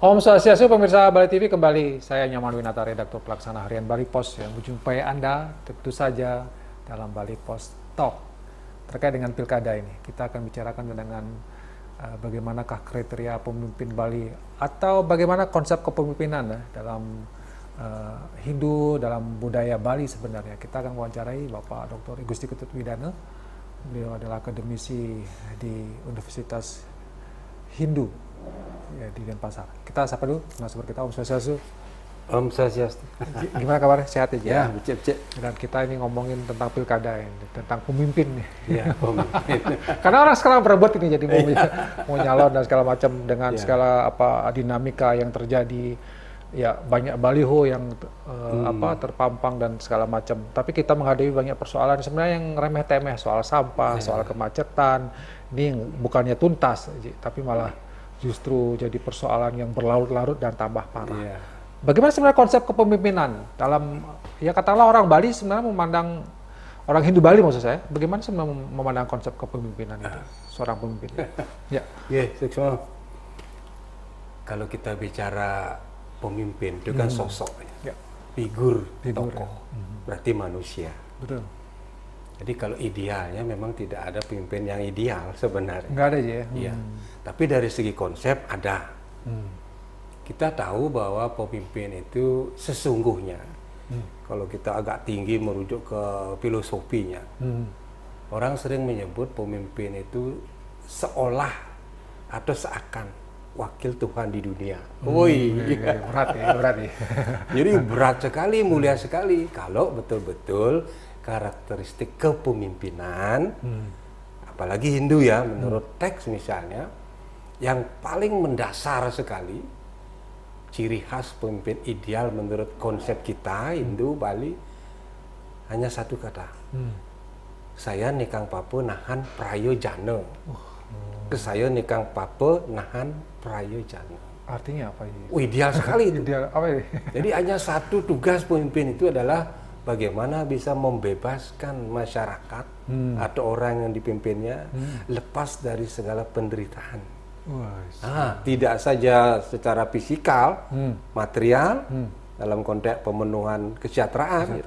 Om Swastiastu, pemirsa Bali TV, kembali saya Nyoman Winata, redaktur pelaksana harian Bali Post, yang menjumpai Anda tentu saja dalam Bali Post Talk terkait dengan pilkada ini. Kita akan bicarakan dengan bagaimanakah kriteria pemimpin Bali atau bagaimana konsep kepemimpinan dalam Hindu, dalam budaya Bali sebenarnya. Kita akan wawancarai Bapak Dr. Igusti Ketut Widana. Beliau adalah akademisi di Universitas Hindu ya, di Denpasar. Kita sapa dulu narasumber kita, Om Swastiastu. Om Swastiastu. Gimana kabarnya? Sehat aja? Ya, becek-becek. Dan kita ini ngomongin tentang pilkada ini, tentang pemimpin nih. Ya, pemimpin. Karena orang sekarang berebut ini jadi mau nyalon dan segala macam dengan segala apa dinamika yang terjadi. Ya, banyak baliho yang terpampang dan segala macam. Tapi kita menghadapi banyak persoalan sebenarnya yang remeh-temeh, soal sampah, soal kemacetan. Ini bukannya tuntas, tapi malah justru jadi persoalan yang berlarut-larut dan tambah parah. Yeah. Bagaimana sebenarnya konsep kepemimpinan dalam, ya katakanlah orang Bali sebenarnya memandang, orang Hindu Bali maksud saya, bagaimana sebenarnya memandang konsep kepemimpinan itu, seorang pemimpin? Ya. Seksual. Kalau kita bicara pemimpin itu kan sosok, figur tokoh, berarti manusia. Betul. Jadi kalau idealnya memang tidak ada pemimpin yang ideal sebenarnya. Nggak ada aja ya? Iya. Tapi dari segi konsep ada. Kita tahu bahwa pemimpin itu sesungguhnya, kalau kita agak tinggi merujuk ke filosofinya, orang sering menyebut pemimpin itu seolah atau seakan wakil Tuhan di dunia. Berat ya. Jadi berat sekali, mulia sekali kalau betul-betul karakteristik kepemimpinan, apalagi Hindu ya, menurut teks misalnya, yang paling mendasar sekali, ciri khas pemimpin ideal menurut konsep kita, Hindu, Bali, hanya satu kata. Saya nikang papa nahan prayojana. Saya nikang papa nahan prayojana. Artinya apa ini? Ideal sekali itu. Ideal apa ini? Jadi hanya satu tugas pemimpin itu adalah bagaimana bisa membebaskan masyarakat atau orang yang dipimpinnya lepas dari segala penderitaan. Tidak saja secara fisikal, material, dalam konteks pemenuhan kesejahteraan.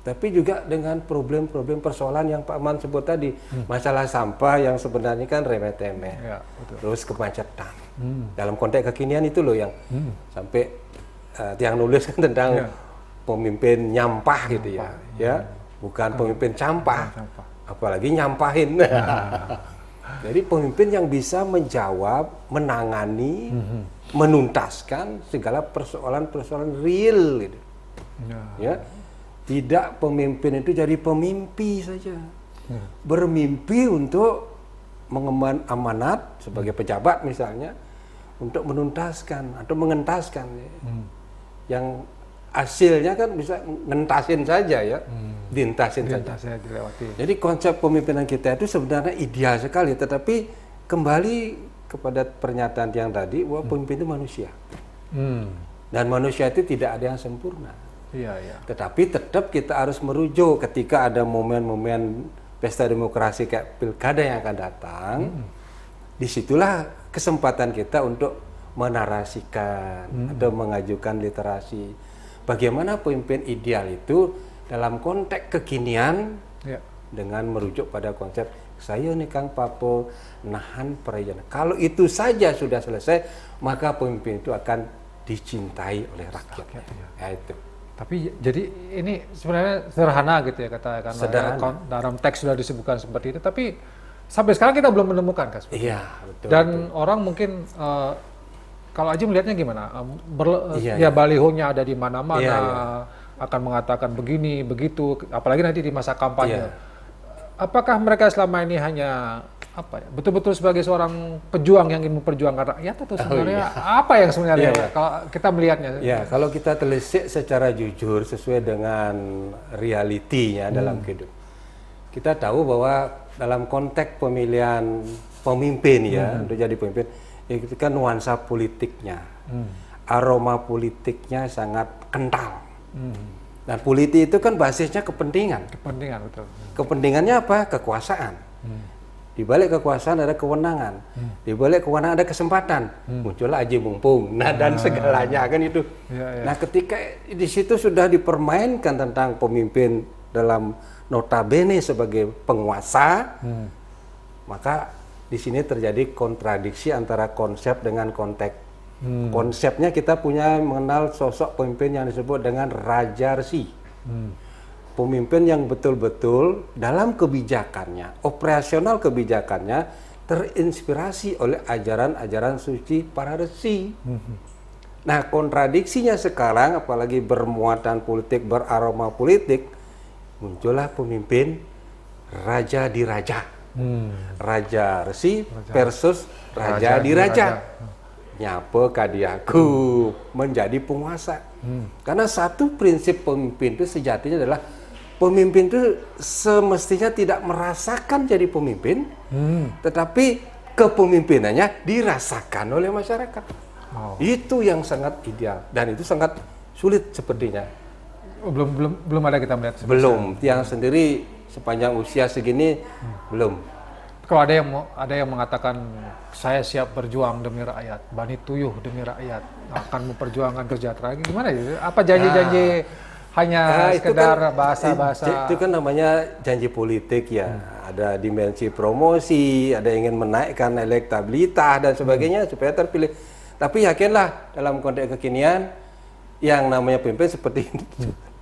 Tapi juga dengan problem-problem persoalan yang Pak Man sebut tadi, masalah sampah yang sebenarnya kan remeh-temeh, terus kemacetan. Dalam konteks kekinian itu loh yang sampai yang nulis kan tentang pemimpin nyampah gitu ya, bukan pemimpin campah, apalagi nyampahin. Jadi pemimpin yang bisa menjawab, menangani, menuntaskan segala persoalan-persoalan real gitu. Ya. Tidak pemimpin itu jadi pemimpi saja. Bermimpi untuk mengemban amanat sebagai pejabat misalnya untuk menuntaskan atau mengentaskan yang hasilnya kan bisa ngentasin saja ya, dientasin saja. Jadi konsep pemimpinan kita itu sebenarnya ideal sekali, tetapi kembali kepada pernyataan yang tadi bahwa pemimpin itu manusia. Dan manusia itu tidak ada yang sempurna. Tetapi tetap kita harus merujuk ketika ada momen-momen pesta demokrasi kayak pilkada yang akan datang. Disitulah kesempatan kita untuk menarasikan atau mengajukan literasi. Bagaimana pemimpin ideal itu dalam konteks kekinian dengan merujuk pada konsep saya nikang papo nahan prayana. Kalau itu saja sudah selesai, maka pemimpin itu akan dicintai oleh rakyat. Ya, itu. Tapi jadi ini sebenarnya sederhana gitu ya katakan. Dalam teks sudah disebutkan seperti itu, tapi sampai sekarang kita belum menemukan kan? Iya, betul. Dan orang mungkin kalau Aji melihatnya gimana? Balihonya ada di mana-mana, akan mengatakan begini, begitu, apalagi nanti di masa kampanye. Apakah mereka selama ini hanya betul-betul sebagai seorang pejuang yang ingin memperjuangkan rakyat atau sebenarnya apa yang sebenarnya kalau kita melihatnya? Ya, kalau kita telisik secara jujur sesuai dengan realitinya dalam kehidupan, kita tahu bahwa dalam konteks pemilihan pemimpin untuk jadi pemimpin, itu kan nuansa politiknya, aroma politiknya sangat kental. Dan politik itu kan basisnya kepentingan. Kepentingan, betul. Kepentingannya apa? Kekuasaan. Di balik kekuasaan ada kewenangan. Di balik kewenangan ada kesempatan. Muncullah aji mumpung. Nah, dan segalanya kan itu. Ya. Nah, ketika di situ sudah dipermainkan tentang pemimpin dalam notabene sebagai penguasa, maka di sini terjadi kontradiksi antara konsep dengan konteks. Konsepnya kita punya mengenal sosok pemimpin yang disebut dengan Raja Resi. Pemimpin yang betul-betul dalam kebijakannya, operasional kebijakannya terinspirasi oleh ajaran-ajaran suci para resi. Nah, kontradiksinya sekarang, apalagi bermuatan politik, beraroma politik, muncullah pemimpin raja di raja. Raja resi versus raja di raja. Nyapa kadiaku menjadi penguasa. Karena satu prinsip pemimpin itu sejatinya adalah pemimpin itu semestinya tidak merasakan jadi pemimpin, tetapi kepemimpinannya dirasakan oleh masyarakat. Itu yang sangat ideal dan itu sangat sulit sepertinya. Belum ada kita melihat. Belum, Tiang sendiri sepanjang usia segini belum. Kalau ada yang mengatakan saya siap berjuang demi rakyat, Bani Tuyuh demi rakyat, akan memperjuangkan kesejahteraan, gimana ya? Apa janji-janji hanya sekedar bahasa-bahasa? Itu kan namanya janji politik ya. Ada dimensi promosi, ada yang ingin menaikkan elektabilitas dan sebagainya supaya terpilih. Tapi yakinlah dalam konteks kekinian yang namanya pemimpin seperti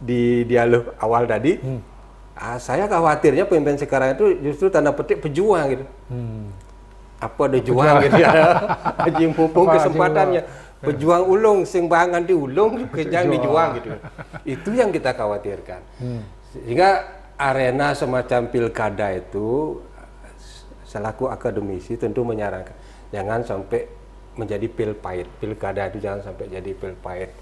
di dialog awal tadi. Saya khawatirnya pemimpin sekarang itu justru tanda petik pejuang gitu. Apa ada juang gitu ya. Haji mumpung kesempatannya. Pejuang ulung, sing bangan di ulung, kejang dijuang gitu. Itu yang kita khawatirkan. Sehingga arena semacam pilkada itu, selaku akademisi tentu menyarankan jangan sampai menjadi pil pahit. Pilkada itu jangan sampai jadi pil pahit.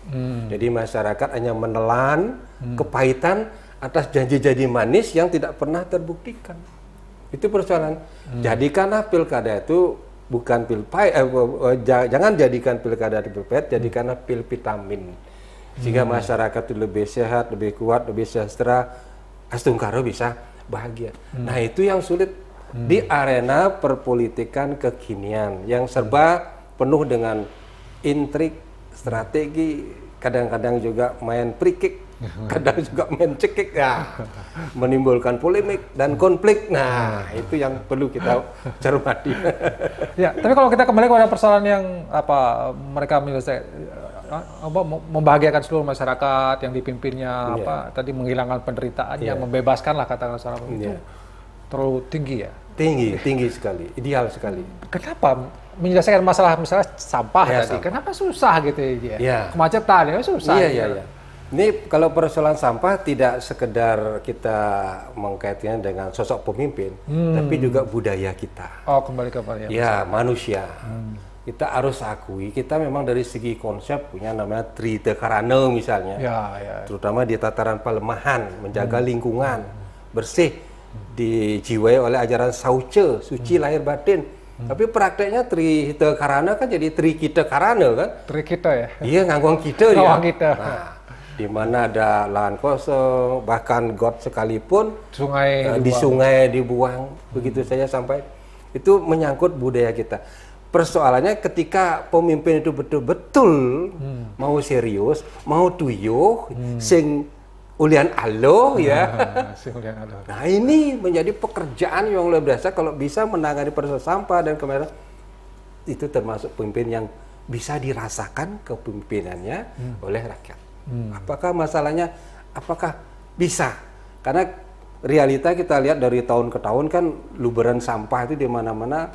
Jadi masyarakat hanya menelan kepahitan atas janji-janji manis yang tidak pernah terbuktikan. Itu persoalan. Jadikanlah pilkada itu bukan pil pahit, jangan jadikan pilkada itu pil pahit, jadikanlah pil vitamin. Sehingga masyarakat itu lebih sehat, lebih kuat, lebih sejahtera, astungkaro bisa bahagia. Nah, itu yang sulit di arena perpolitikan kekinian yang serba penuh dengan intrik, strategi, kadang-kadang juga main free kick, kadang juga main cekik, ya, menimbulkan polemik dan konflik. Nah, itu yang perlu kita cermati. Ya, tapi kalau kita kembali kepada persoalan yang mereka membahagiakan seluruh masyarakat yang dipimpinnya, tadi menghilangkan penderitaan, yang membebaskanlah katakanlah secara itu terlalu tinggi ya. Tinggi sekali, ideal sekali. Kenapa menyelesaikan masalah misalnya sampah tadi? Kenapa susah gitu ya? Kemacetan ya susah. Iya. Ini kalau persoalan sampah tidak sekedar kita mengkaitkan dengan sosok pemimpin, tapi juga budaya kita. Oh, kembali ke budaya. Ya, manusia. Kita harus akui, kita memang dari segi konsep punya namanya Trite Karana misalnya. Terutama di tataran pelemahan, menjaga lingkungan bersih, dijiwai oleh ajaran Sauce, suci lahir batin. Tapi prakteknya Trite Karana kan jadi Tri Kita Karana kan? Tri kita ya? Iya, nganggung kita ya. Nganggung kita. Nah, di mana ada lahan kosong, bahkan got sekalipun di sungai dibuang begitu saja sampai itu menyangkut budaya kita. Persoalannya ketika pemimpin itu betul-betul mau serius, mau tuyuh, sing ulian alo ya. Nah, ini menjadi pekerjaan yang luar biasa kalau bisa menangani persoalan sampah dan kemarin itu termasuk pemimpin yang bisa dirasakan kepemimpinannya oleh rakyat. Apakah masalahnya? Apakah bisa? Karena realita kita lihat dari tahun ke tahun kan luberan sampah itu di mana-mana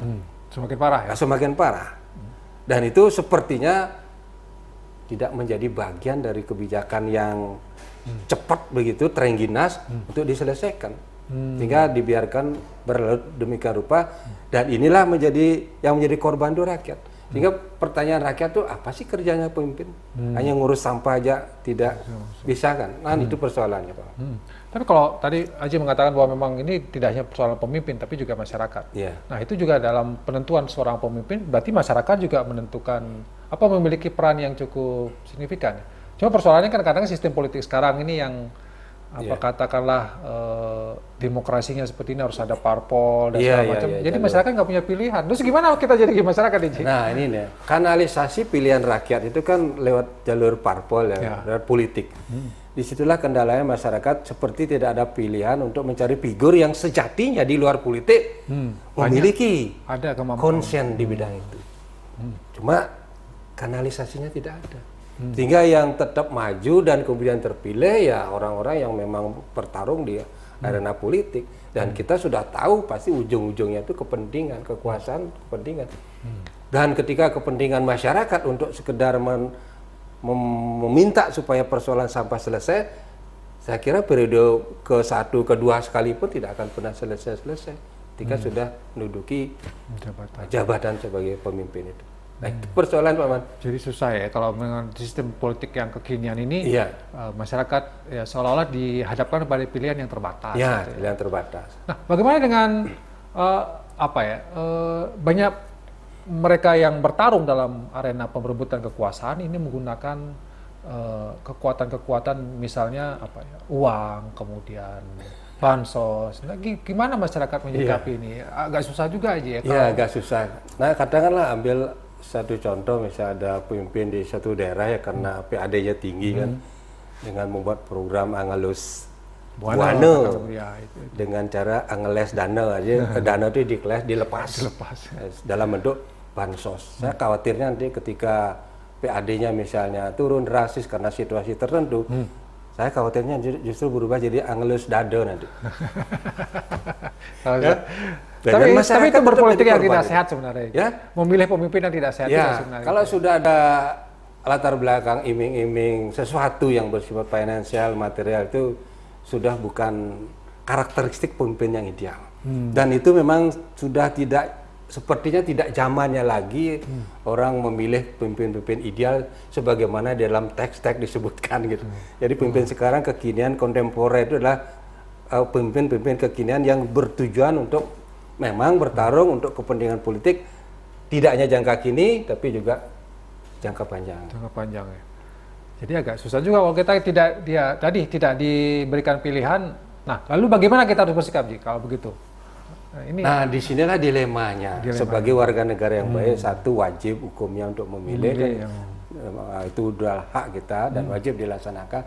semakin parah ya. Semakin parah. Dan itu sepertinya tidak menjadi bagian dari kebijakan yang cepat begitu terengginas untuk diselesaikan. Sehingga dibiarkan berlarut demikian rupa dan inilah yang menjadi korban itu rakyat. Sehingga pertanyaan rakyat tuh apa sih kerjanya pemimpin? Hanya ngurus sampah aja tidak bisa kan? Nah, itu persoalannya, Pak. Tapi kalau tadi Haji mengatakan bahwa memang ini tidak hanya persoalan pemimpin tapi juga masyarakat. Nah, itu juga dalam penentuan seorang pemimpin berarti masyarakat juga menentukan memiliki peran yang cukup signifikan. Cuma persoalannya kan kadang sistem politik sekarang ini yang Iya. katakanlah demokrasinya seperti ini, harus ada parpol dan Iya, segala iya, macam. iya, Jadi jalur. masyarakat nggak punya pilihan. Terus gimana kita jadi masyarakat ini? Nah ini nih, kanalisasi pilihan rakyat itu kan lewat jalur parpol Ya. lewat politik. Disitulah kendalanya masyarakat seperti tidak ada pilihan untuk mencari figur yang sejatinya di luar politik memiliki Ada kemampuan. konsen di bidang itu. Cuma kanalisasinya tidak ada. Sehingga yang tetap maju dan kemudian terpilih ya orang-orang yang memang bertarung di arena politik. Dan kita sudah tahu pasti ujung-ujungnya itu kepentingan, kekuasaan, kepentingan. Dan ketika kepentingan masyarakat untuk sekedar meminta supaya persoalan sampah selesai, saya kira periode ke-1, ke-2 sekalipun tidak akan pernah selesai-selesai ketika sudah menduduki jabatan sebagai pemimpin itu. Nah, itu persoalan Pak Man. Jadi susah ya kalau dengan sistem politik yang kekinian ini, Iya. masyarakat ya seolah-olah dihadapkan pada pilihan yang terbatas. Ya, gitu ya. pilihan terbatas. Nah, bagaimana dengan banyak mereka yang bertarung dalam arena perebutan kekuasaan ini menggunakan kekuatan-kekuatan misalnya uang, kemudian bansos. Nah, gimana masyarakat menyikapi ini? Agak susah juga aja ya. Iya, agak susah. Nah, katakanlah ambil satu contoh, misalnya ada pemimpin di satu daerah ya karena PAD-nya tinggi kan, dengan membuat program Angelus Buana Ya, itu. dengan cara angeles dana aja, dana itu dilepas dalam bentuk bansos. Saya khawatirnya nanti ketika PAD-nya misalnya turun drastis karena situasi tertentu, saya khawatirnya justru berubah jadi angelus dada nanti. Ya? Tapi itu berpolitik yang tidak korban. sehat sebenarnya. Ya? Memilih pemimpin yang tidak sehat itu Ya, sebenarnya. kalau sudah ada latar belakang iming-iming sesuatu yang bersifat finansial, material itu sudah bukan karakteristik pemimpin yang ideal. Dan itu memang sudah sepertinya tidak zamannya lagi orang memilih pemimpin-pemimpin ideal sebagaimana dalam teks-teks disebutkan gitu. Jadi pemimpin sekarang kekinian kontemporer itu adalah pemimpin-pemimpin kekinian yang bertujuan untuk memang bertarung untuk kepentingan politik, tidak hanya jangka kini tapi juga jangka panjang. Jangka panjang ya. Jadi agak susah juga kalau kita tidak diberikan pilihan. Nah, lalu bagaimana kita harus bersikap Ji kalau begitu? Nah, disinilah dilemanya. Sebagai warga negara yang baik, satu wajib hukumnya untuk memilih kan, itu udah hak kita dan wajib dilaksanakan.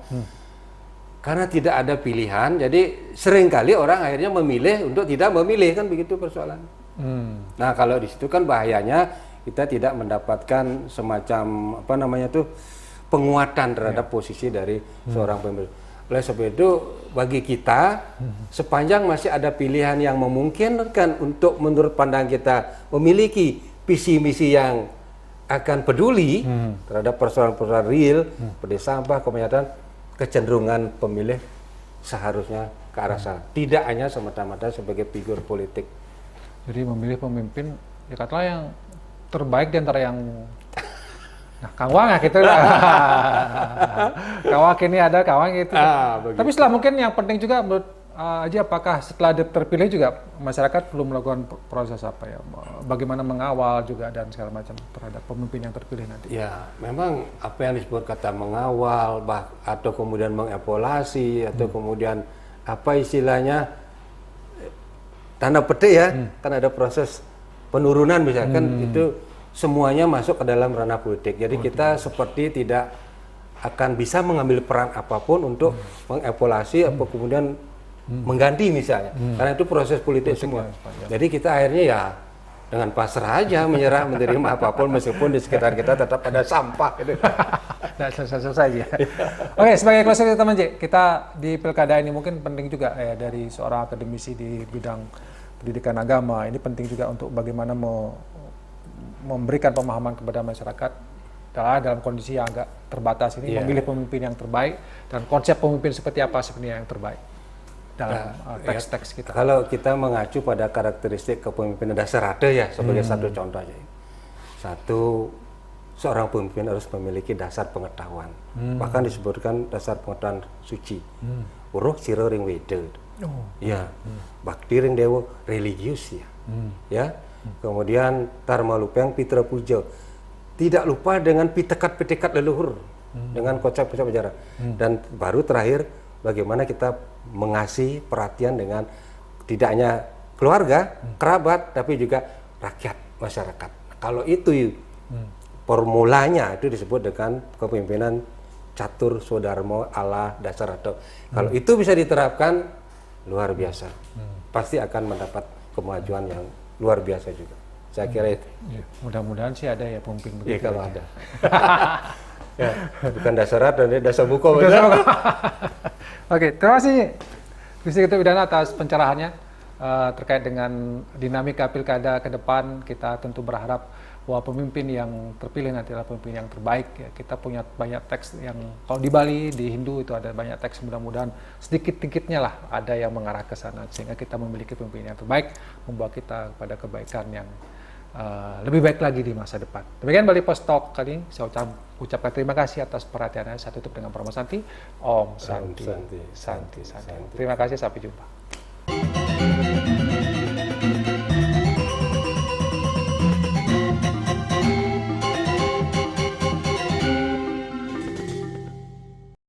Karena tidak ada pilihan, jadi seringkali orang akhirnya memilih untuk tidak memilih, kan begitu persoalan. Nah, kalau di situ kan bahayanya kita tidak mendapatkan semacam penguatan terhadap posisi dari seorang pemimpin. Oleh sebab itu bagi kita sepanjang masih ada pilihan yang memungkinkan untuk menurut pandang kita memiliki visi misi yang akan peduli terhadap persoalan-persoalan real, seperti sampah, kesehatan, kecenderungan pemilih seharusnya ke arah sana. Tidak hanya semata-mata sebagai figur politik. Jadi memilih pemimpin ya katakanlah yang terbaik di antara yang Kang Wang ya gitu. Kang Wang ini ada, Kang Wang gitu. Tapi setelah mungkin yang penting juga menurut Aji, apakah setelah terpilih juga masyarakat perlu melakukan proses bagaimana mengawal juga dan segala macam terhadap pemimpin yang terpilih nanti? Ya, memang apa yang disebut kata mengawal atau kemudian mengevaluasi atau kemudian apa istilahnya tanda petik ya, kan ada proses penurunan misalkan itu semuanya masuk ke dalam ranah politik. Jadi kita seperti tidak akan bisa mengambil peran apapun untuk mengevaluasi atau kemudian mengganti misalnya. Karena itu proses politik semua. Jadi kita akhirnya ya dengan pasrah aja menyerah menerima apapun meskipun di sekitar kita tetap ada sampah gitu. Nah, selesai ya. Oke, sebagai closing teman J, kita di pilkada ini mungkin penting juga ya dari seorang akademisi di bidang pendidikan agama. Ini penting juga untuk bagaimana memberikan pemahaman kepada masyarakat dalam kondisi yang agak terbatas ini, memilih pemimpin yang terbaik dan konsep pemimpin seperti apa sebenarnya yang terbaik dalam teks-teks kita. Kalau kita mengacu pada karakteristik kepemimpinan dasar ada ya sebagai satu contoh aja. Satu, seorang pemimpin harus memiliki dasar pengetahuan. Bahkan disebutkan dasar pengetahuan suci. Uruh sira ring weda. Ya. Bakti ring dewa religius ya. Ya. Kemudian Tarma Lupeng Pitra Puja. Tidak lupa dengan pitekat-pitekat leluhur. dengan konsep-konsep sejarah. Dan baru terakhir bagaimana kita mengasih perhatian dengan tidak hanya keluarga, kerabat, tapi juga rakyat, masyarakat. Kalau itu formulanya itu disebut dengan kepemimpinan catur swadharma ala Dasaratha. Kalau itu bisa diterapkan, luar biasa. Pasti akan mendapat kemajuan yang luar biasa juga. Saya kira itu. Ya, mudah-mudahan sih ada ya pemimpin Iya, begitu. kalau ada. Ya, bukan Dasaratha, dan dasar buko. Oke, terima kasih Gusti Ketua Pidana atas pencerahannya terkait dengan dinamika pilkada ke depan. Kita tentu berharap bahwa pemimpin yang terpilih nanti adalah pemimpin yang terbaik. Ya, kita punya banyak teks yang kalau di Bali, di Hindu itu ada banyak teks, mudah-mudahan sedikit-sedikitnya lah ada yang mengarah ke sana sehingga kita memiliki pemimpin yang terbaik, membawa kita kepada kebaikan yang lebih baik lagi di masa depan. Demikian Bali Post Talk kali ini. Saya ucapkan terima kasih atas perhatiannya. Saya tutup dengan Parama Santi. Om Santi, Santi, Santi, Santi. Terima kasih, sampai jumpa.